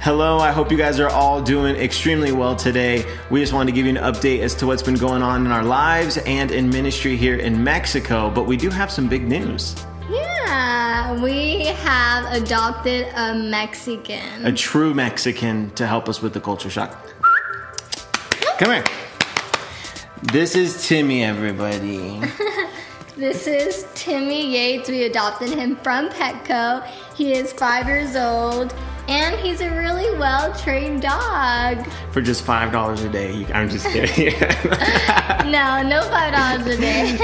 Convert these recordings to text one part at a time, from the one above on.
Hello, I hope you guys are all doing extremely well today. We just wanted to give you an update as to what's been going on in our lives and in ministry here in Mexico, but we do have some big news. Yeah, we have adopted a Mexican. A true Mexican to help us with the culture shock. Come here. This is Timmy, everybody. This is Timmy Yates. We adopted him from Petco. He is 5 years old, and he's a really well-trained dog. For just $5 a day. I'm just kidding. No $5 a day.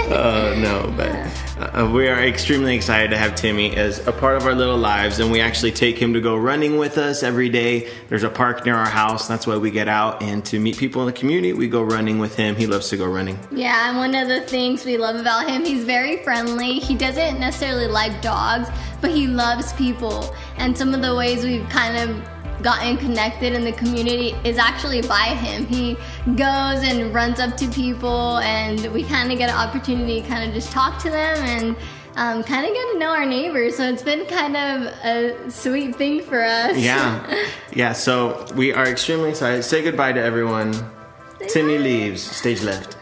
No, but we are extremely excited to have Timmy as a part of our little lives, and we actually take him to go running with us every day. There's a park near our house. That's why we get out, and to meet people in the community, we go running with him. He loves to go running. Yeah, and one of the things we love about him, he's very friendly. He doesn't necessarily like dogs, but he loves people. And some of the ways we've kind of gotten connected in the community is actually by him. He goes and runs up to people, and we kind of get an opportunity to kind of just talk to them and kind of get to know our neighbors. So it's been kind of a sweet thing for us. Yeah, so we are extremely excited. Say goodbye to everyone. Timmy leaves, stage left.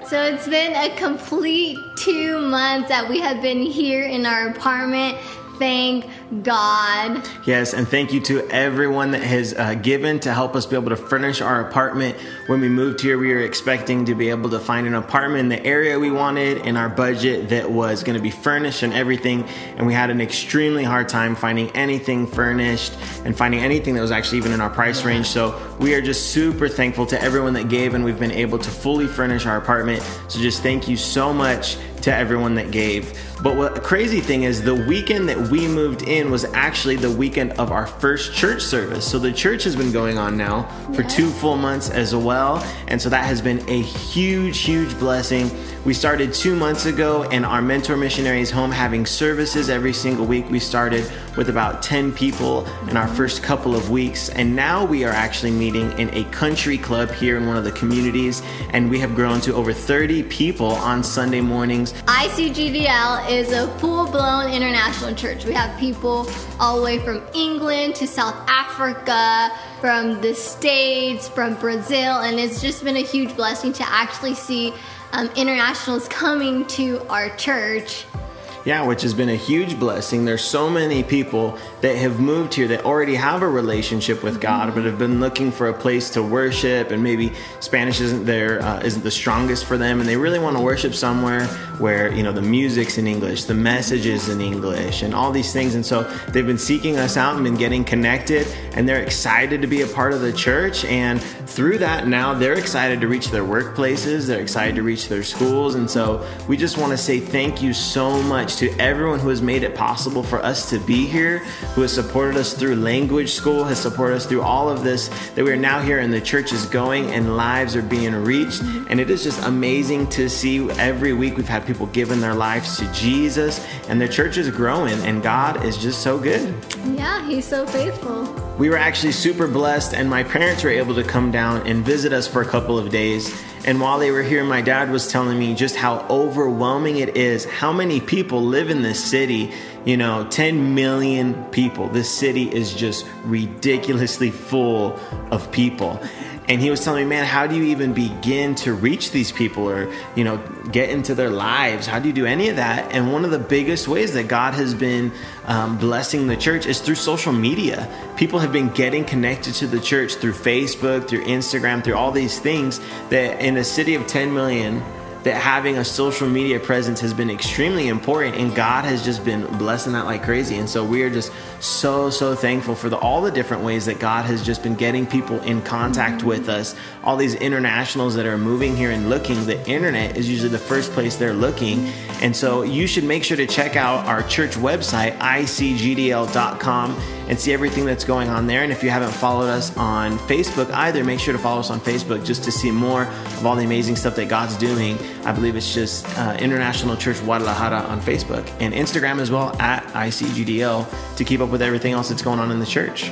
So it's been a complete 2 months that we have been here in our apartment. Thank God. Yes, and thank you to everyone that has given to help us be able to furnish our apartment. When we moved here, we were expecting to be able to find an apartment in the area we wanted in our budget that was going to be furnished and everything. And we had an extremely hard time finding anything furnished and finding anything that was actually even in our price range. So we are just super thankful to everyone that gave, and we've been able to fully furnish our apartment. So just thank you so much to everyone that gave. But what the crazy thing is, the weekend that we moved in was actually the weekend of our first church service. So the church has been going on now for 2 full months as well. And so that has been a huge blessing. We started 2 months ago in our mentor missionaries home having services every single week. We started with about 10 people in our first couple of weeks. And now we are actually meeting in a country club here in one of the communities. And we have grown to over 30 people on Sunday mornings. ICGDL is a full-blown international church. We have people all the way from England to South Africa, from the States, from Brazil, and it's just been a huge blessing to actually see internationals coming to our church. Yeah, which has been a huge blessing. There's so many people that have moved here that already have a relationship with God, but have been looking for a place to worship, and maybe Spanish isn't the strongest for them, and they really want to worship somewhere where, you know, the music's in English, the message is in English, and all these things. And so they've been seeking us out and been getting connected, and they're excited to be a part of the church. And through that, now they're excited to reach their workplaces, they're excited to reach their schools. And so we just want to say thank you so much to everyone who has made it possible for us to be here, who has supported us through language school, has supported us through all of this, that we are now here and the church is going and lives are being reached. And it is just amazing to see every week we've had people giving their lives to Jesus, and the church is growing, and God is just so good. Yeah, he's so faithful. We were actually super blessed, and my parents were able to come down and visit us for a couple of days. And while they were here, my dad was telling me just how overwhelming it is, how many people live in this city. You know, 10 million people. This city is just ridiculously full of people. And he was telling me, man, how do you even begin to reach these people, or, you know, get into their lives? How do you do any of that? And one of the biggest ways that God has been blessing the church is through social media. People have been getting connected to the church through Facebook, through Instagram, through all these things, that in a city of 10 million, that having a social media presence has been extremely important, and God has just been blessing that like crazy. And so we are just so thankful for all the different ways that God has just been getting people in contact with us. All these internationals that are moving here and looking, the internet is usually the first place they're looking. And so you should make sure to check out our church website, icgdl.com, and see everything that's going on there. And if you haven't followed us on Facebook either, make sure to follow us on Facebook just to see more of all the amazing stuff that God's doing. I believe it's just International Church Guadalajara on Facebook, and Instagram as well, at ICGDL, to keep up with everything else that's going on in the church.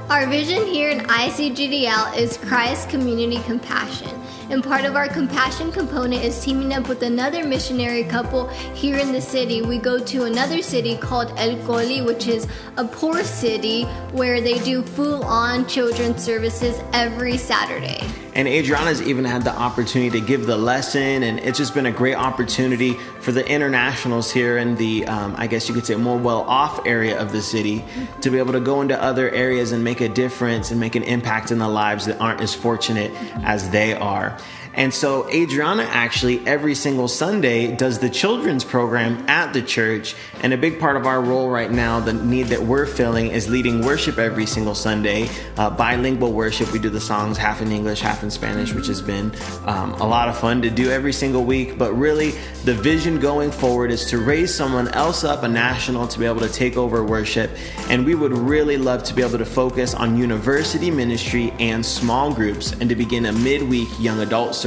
Our vision here in ICGDL is Christ Community Compassion. And part of our compassion component is teaming up with another missionary couple here in the city. We go to another city called El Coli, which is a poor city where they do full-on children's services every Saturday. And Adriana's even had the opportunity to give the lesson, and it's just been a great opportunity for the internationals here in the, I guess you could say, more well-off area of the city to be able to go into other areas and make a difference and make an impact in the lives that aren't as fortunate as they are. And so Adriana actually every single Sunday does the children's program at the church. And a big part of our role right now, the need that we're filling, is leading worship every single Sunday, bilingual worship. We do the songs half in English, half in Spanish, which has been a lot of fun to do every single week. But really, the vision going forward is to raise someone else up, a national, to be able to take over worship. And we would really love to be able to focus on university ministry and small groups, and to begin a midweek young adult service.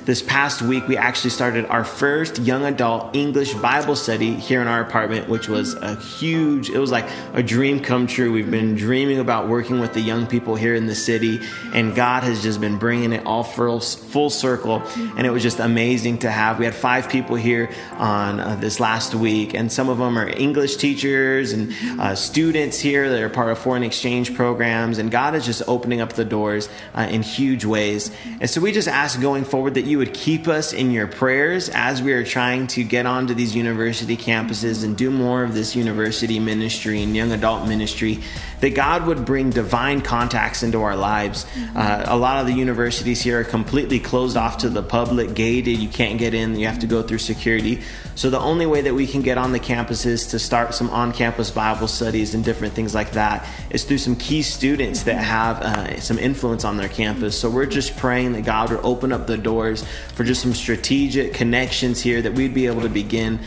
This past week, we actually started our first young adult English Bible study here in our apartment, which was it was like a dream come true. We've been dreaming about working with the young people here in the city, and God has just been bringing it all full circle. And it was just amazing to have. We had 5 people here on this last week, and some of them are English teachers and students here that are part of foreign exchange programs. And God is just opening up the doors in huge ways. And so we just ask going forward that you would keep us in your prayers as we are trying to get onto these university campuses and do more of this university ministry and young adult ministry, that God would bring divine contacts into our lives. A lot of the universities here are completely closed off to the public, gated. You can't get in. You have to go through security. So the only way that we can get on the campuses to start some on-campus Bible studies and different things like that is through some key students that have some influence on their campus. So we're just praying that God would open up the doors for just some strategic connections here, that we'd be able to begin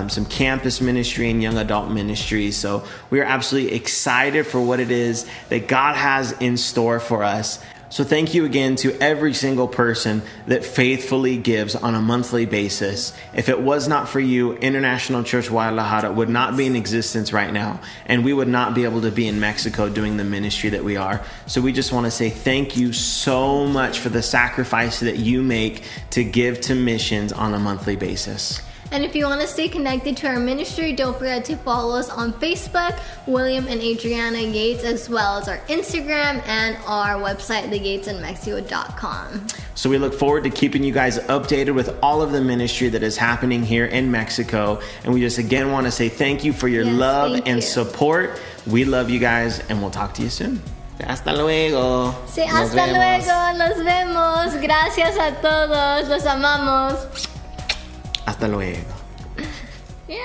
some campus ministry and young adult ministry. So we are absolutely excited for what it is that God has in store for us. So thank you again to every single person that faithfully gives on a monthly basis. If it was not for you, International Church Guadalajara would not be in existence right now, and we would not be able to be in Mexico doing the ministry that we are. So we just want to say thank you so much for the sacrifice that you make to give to missions on a monthly basis. And if you want to stay connected to our ministry, don't forget to follow us on Facebook, William and Adriana Yates, as well as our Instagram and our website, theyatesinmexico.com. So we look forward to keeping you guys updated with all of the ministry that is happening here in Mexico. And we just again want to say thank you for your love and support. We love you guys, and we'll talk to you soon. Hasta luego. Sí, hasta luego. Nos vemos. Gracias a todos. Los amamos. Hasta luego. Yeah.